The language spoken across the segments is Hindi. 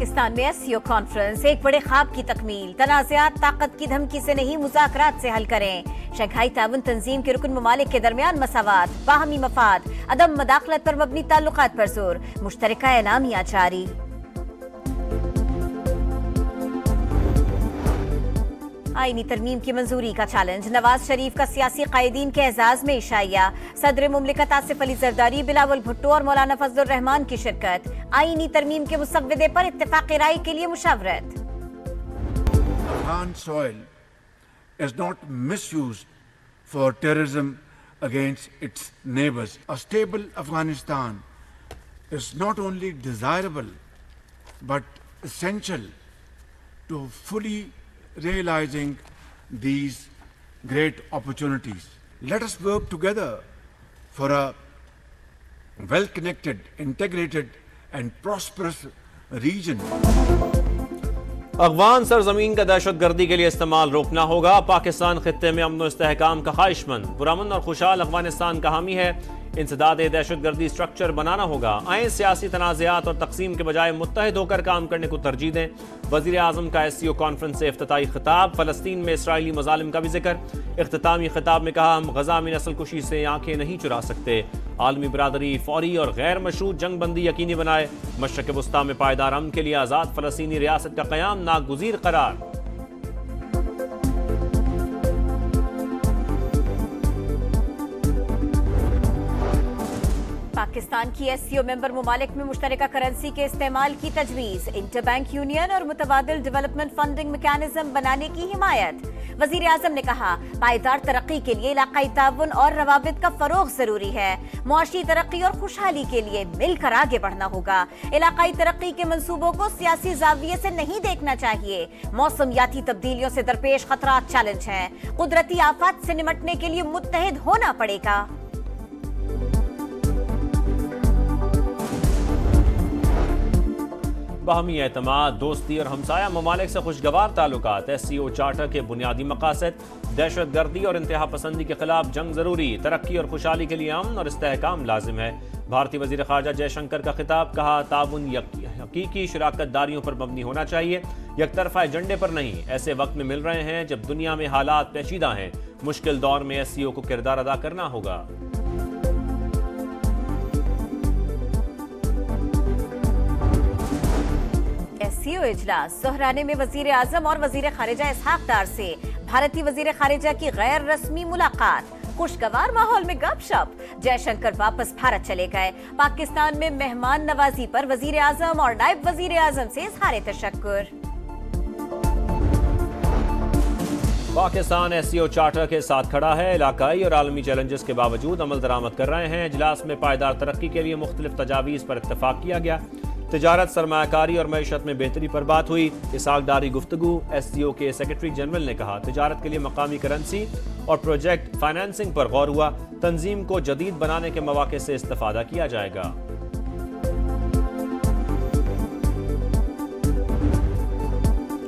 पाकिस्तान में एससीओ कॉन्फ्रेंस, एक बड़े ख्वाब की तकमील। तनाज़ात ताकत की धमकी से नहीं, मुज़ाकरात से हल करें। शंघाई ताउन तंजीम के रुकन ममालिक के दरमियान मसावात, बाहमी मफाद, अदम मदाखलत पर मबनी ताल्लुकात पर जोर, मुश्तरका एलामिया जारी। आईनी तरमीम की मंजूरी का चैलेंज, नवाज शरीफ का सियासी कायदीन के एजाज में इशाया। सदर मुमलिकत आसिफ अली जरदारी, बिलावल भुट्टो और मौलाना फजलुर रहमान की शिरकत। आईनी तरमीम के मुसव्वदे पर इत्तेफाक राय के लिए मुशावरत। Afghan soil is not misused for terrorism against its neighbors. A stable Afghanistan is not only desirable but essential to fully realizing these great opportunities. Let us work together for a well-connected, integrated and prosperous region. Afghan सरजमीन का दहशतगर्दी के लिए इस्तेमाल रोकना होगा। पाकिस्तान खित्ते में अमन और इस्तेहकाम का ख्वाहिशमंद, पुरअमन और खुशहाल अफगानिस्तान का हामी है। इंसदाद दहशतगर्दी स्ट्रक्चर बनाना होगा। आए सियासी तनाज़ात और तकसीम के बजाय मुत्तहिद होकर काम करने को तरजीह दें। वज़ीर आज़म का एससीओ कॉन्फ्रेंस से इफ्तिताई खिताब। फ़लस्तीन में इसराइली मज़ालिम का भी जिक्र। इख्तितामी खिताब में कहा, हम गज़ा में नस्ल कुशी से आंखें नहीं चुरा सकते। आलमी बरादरी फौरी और गैर मशरूत जंग बंदी यकीनी बनाए। मशरक़ वस्ता में पायदार अमन के लिए आज़ाद फ़लस्तीनी रियासत का क़याम नागुज़ीर करार। पाकिस्तान की एससीओ मेंबर मुमालिक में मुश्तरका करेंसी के इस्तेमाल की तजवीज़। इंटर बैंक यूनियन और मुतबादिल डेवलपमेंट फंडिंग मैकेनिज्म बनाने की हिमायत। वज़ीर आज़म ने कहा, पायदार तरक्की के लिए इलाकाई ताउन और रवाबित का फरोग जरूरी है। मुआशी तरक्की और खुशहाली के लिए मिलकर आगे बढ़ना होगा। इलाकाई तरक्की के मंसूबों को सियासी जाविये से नहीं देखना चाहिए। मौसमियाती तब्दीलियों से दरपेश खतरात चैलेंज हैं। कुदरती आफत से निमटने के लिए मुत्तहिद होना पड़ेगा। बाहमी एतमाद, दोस्ती और हमसाया ममालिक से खुशगवार ताल्लुकात। एससीओ चार्टर के बुनियादी मकासद, दहशतगर्दी और इंतहा पसंदी के खिलाफ जंग जरूरी। तरक्की और खुशहाली के लिए अमन और इस्तेहकाम लाजिम है। भारतीय वजीर खारजा जयशंकर का खिताब। कहा, ताउन हकीकी शराकत दारियों पर मबनी होना चाहिए, यकतरफा एजेंडे पर नहीं। ऐसे वक्त में मिल रहे हैं जब दुनिया में हालात पेचीदा हैं। मुश्किल दौर में एससीओ को किरदार अदा करना होगा। एससीओ इजलास, सोहराने में वजीर आजम और वजीर खारिजा इसहाक डार से भारतीय वजीर खारिजा की गैर रस्मी मुलाकात। खुशगवार माहौल में गपशप। जयशंकर वापस भारत चले गए। पाकिस्तान में मेहमान नवाजी पर वजीर आजम और नायब वजीर आजम से इजहार तशक्कुर। पाकिस्तान एससीओ चार्टर के साथ खड़ा है। इलाकाई और आलमी चैलेंजेस के बावजूद अमल दरामद कर रहे हैं। इजलास में पायदार तरक्की के लिए मुख्तलिफ तजावीज़ पर इत्तफाक किया गया। तिजारत, सरमायाकारी और मईशत में बेहतरी पर बात हुई। इसहाक डारी गुफ्तगू। एससीओ के सेक्रेटरी जनरल ने कहा, तिजारत के लिए मकामी करेंसी और प्रोजेक्ट फाइनेंसिंग पर गौर हुआ। तंजीम को जदीद बनाने के मौके से इस्तेफादा किया जाएगा।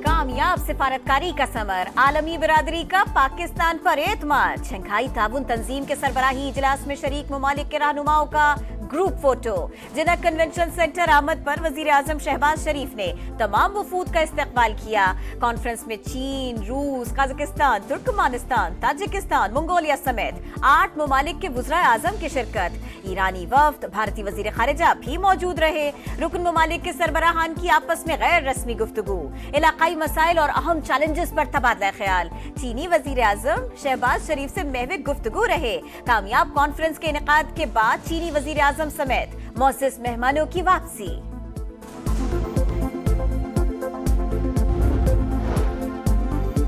कामयाब सिफारतकारी का समर, आलमी बिरादरी का पाकिस्तान पर एतमाद। शंघाई ताउन तंजीम के सरबराही इजलास में शरीक ममालिक के रहनुमाओं का ग्रुप फोटो। जिन्ना कन्वेंशन सेंटर आमद पर वजीर आजम शहबाज शरीफ ने तमाम वफूद का इस्तकबाल किया। कॉन्फ्रेंस में चीन, रूस, कजाकिस्तान, तुर्कमानिस्तान, ताजिकिस्तान, मंगोलिया समेत 8 ममालिक के वज़ीर आजम की शिरकत। ईरानी वफ्द, भारतीय वजीर खारिजा भी मौजूद रहे। रुकन ममालिक के सरबराहान की आपस में गैर रस्मी गुफ्तगू। इलाकाई मसाइल और अहम चैलेंजेस पर तबादला ख्याल। चीनी वजीर आजम शहबाज शरीफ से महविक गुफ्तगू रहे। कामयाब कॉन्फ्रेंस के इनेकाद के बाद चीनी वजीर आजम समेत मौजूद मेहमानों की वापसी।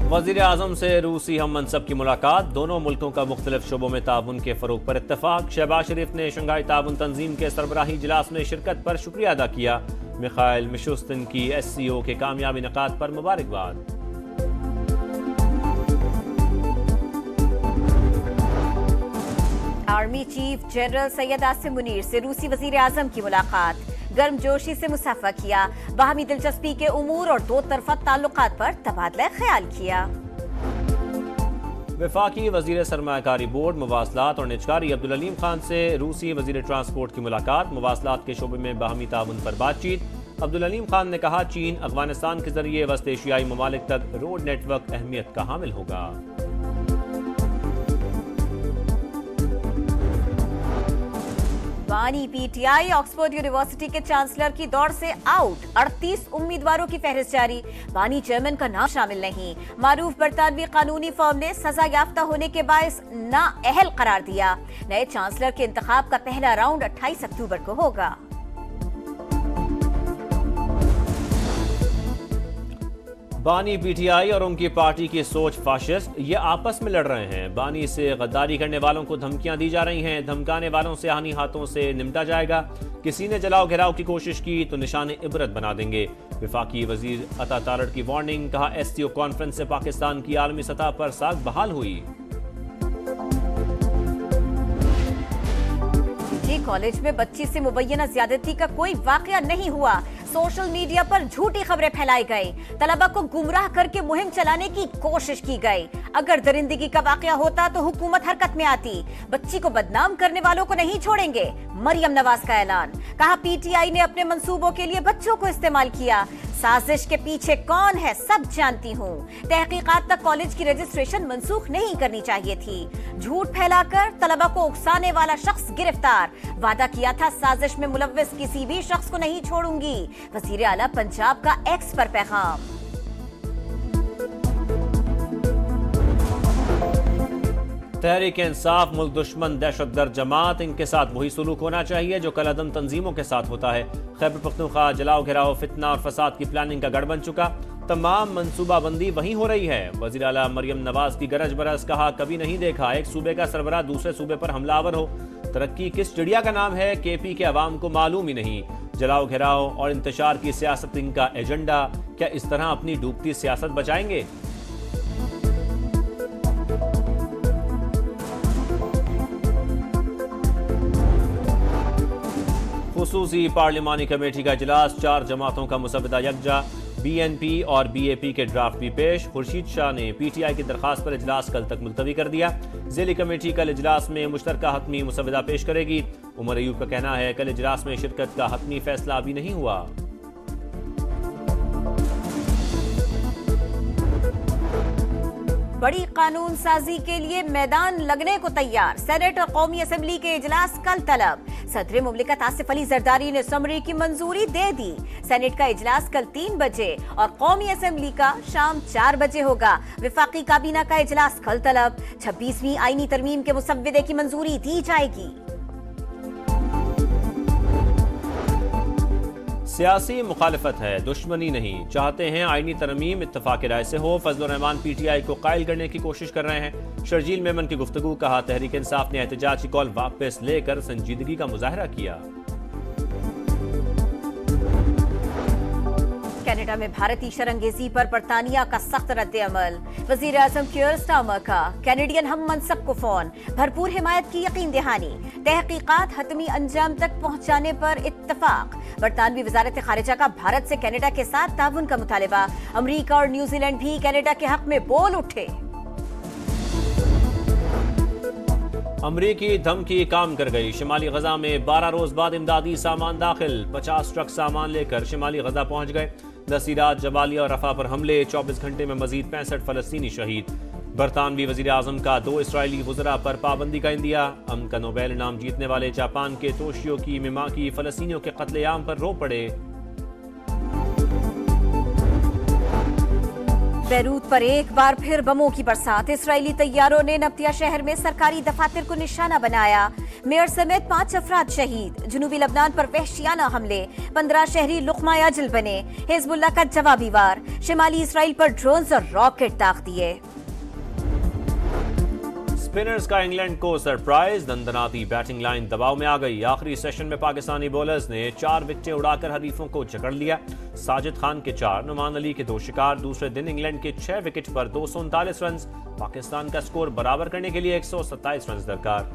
वज़ीर आज़म से रूसी हम मनसब की मुलाकात। दोनों मुल्कों का मुख्तलिफ शुबों में ताउन के फरोग पर इत्तफाक। शहबाज शरीफ ने शंघाई ताउन तंजीम के सरबराही इजलास में शिरकत पर शुक्रिया अदा किया। मिखाइल मिशुस्तिन की एससीओ के कामयाब इनेकाद पर मुबारकबाद। Army chief general Syed Asim Munir से रूसी वजीर आजम की मुलाकात। गर्मजोशी से मुसाफा किया। बाहमी दिलचस्पी के उमूर और दो तरफा ताल्लुकात पर तबादला ख्याल किया। वफाकी वजीर सरमायाकारी बोर्ड, मवासलात और निजकारी अब्दुल अलीम खान से रूसी वजीर ट्रांसपोर्ट की मुलाकात। मवासलात के शोबे में बाहमी ताउन पर बातचीत। अब्दुल अलीम खान ने कहा, चीन अफगानिस्तान के जरिए वस्त एशियाई ममालिक तक रोड नेटवर्क अहमियत का हामिल होगा। बानी पीटीआई ऑक्सफोर्ड यूनिवर्सिटी के चांसलर की दौड़ से आउट, 38 उम्मीदवारों की फहरिस्त जारी। बानी चेयरमैन का नाम शामिल नहीं। मारूफ बरतानवी कानूनी फर्म ने सजा याफ्ता होने के बायस नाअहल करार दिया। नए चांसलर के इंतखाब का पहला राउंड 28 अक्टूबर को होगा। बानी पीटीआई और उनकी पार्टी की सोच फाशिस्ट, ये आपस में लड़ रहे हैं। बानी से गद्दारी करने वालों को धमकियां दी जा रही हैं। धमकाने वालों से हानि हाथों से निपटा जाएगा। किसी ने जलाओ घिराव की कोशिश की तो निशाने इबरत बना देंगे। वफाकी वजीर अता तारड़ की वार्निंग। कहा, एससीओ कॉन्फ्रेंस से पाकिस्तान की आलमी सतह पर साख बहाल हुई। कॉलेज में बच्ची से मुबैना ज्यादती का कोई वाकया नहीं हुआ। सोशल मीडिया पर झूठी खबरें फैलाई गई। तलबा को गुमराह करके मुहिम चलाने की कोशिश की गई। अगर दरिंदगी का वाकया होता तो हुकूमत हरकत में आती। बच्ची को बदनाम करने वालों को नहीं छोड़ेंगे, मरियम नवाज का ऐलान। कहा, पीटीआई ने अपने मंसूबों के लिए बच्चों को इस्तेमाल किया। साजिश के पीछे कौन है सब जानती हूँ। तहकीकात तक कॉलेज की रजिस्ट्रेशन मंसूख नहीं करनी चाहिए थी। झूठ फैलाकर तलबा को उकसाने वाला शख्स गिरफ्तार। वादा किया था साजिश में मुलव्विस किसी भी शख्स को नहीं छोड़ूंगी। वजीर आला पंजाब का एक्स पर पैगाम। तहरीक इंसाफ मुल्क दुश्मन दहशतगर्द जमात, इनके साथ वही सुलूक होना चाहिए जो कलअदम तंजीमों के साथ होता है। खैबर पख्तूनख्वा जलाओ घिराओ, फितना और फसाद की प्लानिंग का गढ़ बन चुका। तमाम मंसूबाबंदी वहीं हो रही है। वज़ीर आला मरियम नवाज की गरज बरस। कहा, कभी नहीं देखा एक सूबे का सरबराह दूसरे सूबे पर हमलावर हो। तरक्की किस चिड़िया का नाम है, केपी के अवाम को मालूम ही नहीं। जलाओ घिराओ और इंतशार की सियासत इनका एजेंडा। क्या इस तरह अपनी डूबती सियासत बचाएंगे? खुसूसी पार्लिमानी कमेटी का इजलास, 4 जमातों का मुसव्वदा यकजा। बीएनपी और बीएपी के ड्राफ्ट भी पेश। खुर्शीद शाह ने पीटीआई की दरखास्त पर इजलास कल तक मुलतवी कर दिया। ज़िली कमेटी कल इजलास में मुश्तरका हतमी मुसव्वदा पेश करेगी। उमर अयूब का कहना है, कल इजलास में शिरकत का हतमी फैसला अभी नहीं हुआ। बड़ी कानून साजी के लिए मैदान लगने को तैयार। सेनेट और कौमी असेंबली के इजलास कल तलब। सदर मुमलिकत आसिफ अली जरदारी ने समरी की मंजूरी दे दी। सेनेट का इजलास कल 3 बजे और कौमी असेंबली का शाम 4 बजे होगा। विफाकी काबीना का इजलास कल तलब। 26वीं आईनी तरमीम के मुसव्वदे की मंजूरी दी जाएगी। सियासी मुखालिफत है, दुश्मनी नहीं। चाहते हैं आईनी तरमीम इत्तफाक राय से हो। फजलुर रहमान पीटीआई को कायल करने की कोशिश कर रहे हैं। शर्जील मेमन की गुफ्तगू। कहा, तहरीक इंसाफ ने एहतजाज की कॉल वापस लेकर संजीदगी का मुजाहरा किया। कनाडा में भारतीय शरंगेजी पर बरतानिया का सख्त रद्द-ए-अमल। वजीर आजम कीयर स्टारमर का कैनेडियन हम मनसब को फोन। भरपूर हिमायत की यकीन दहानी। तहकीकात हतमी अंजाम तक पहुंचाने पर इत्तफाक। बरतानवी वजारत खारिजा का भारत से कनाडा के साथ ताउन का मुतालिबा। अमरीका और न्यूजीलैंड भी कनाडा के हक में बोल उठे। अमरीकी धमकी काम कर गई। शिमाली गजा में 12 रोज बाद इमदादी सामान दाखिल। 50 ट्रक सामान लेकर शिमाली गजा पहुंच गए। नसीरात, जबालिया और रफा पर हमले। 24 घंटे में मजीद 65 फलस्तीनी शहीद। बरतानवी वजीर आजम का 2 इसराइली वज़रा पर पाबंदी का इंदिया। अमन का नोबेल इनाम जीतने वाले जापान के तोशियो की मिमाकी फलस्तीनियों के कत्लेआम पर रो पड़े। बैरूत पर एक बार फिर बमों की बरसात। इसराइली तैयारों ने नब्तिया शहर में सरकारी दफातर को निशाना बनाया। मेयर समेत 5 अफराद शहीद। जनूबी लबनान पर वहशियाना हमले। 15 शहरी लुक़मा अजल बने। हिजबुल्लाह का जवाबी वार। शिमाली इसराइल पर ड्रोन्स और रॉकेट दाग दिए। स्पिनर्स का इंग्लैंड को सरप्राइज। दंदनाती बैटिंग लाइन दबाव में आ गई। आखिरी सेशन में पाकिस्तानी बॉलर्स ने 4 विकेटें उड़ाकर हरीफों को जकड़ लिया। साजिद खान के 4, नुमान अली के 2 शिकार। दूसरे दिन इंग्लैंड के 6 विकेट पर 239 रन। पाकिस्तान का स्कोर बराबर करने के लिए 127 रन दरकार।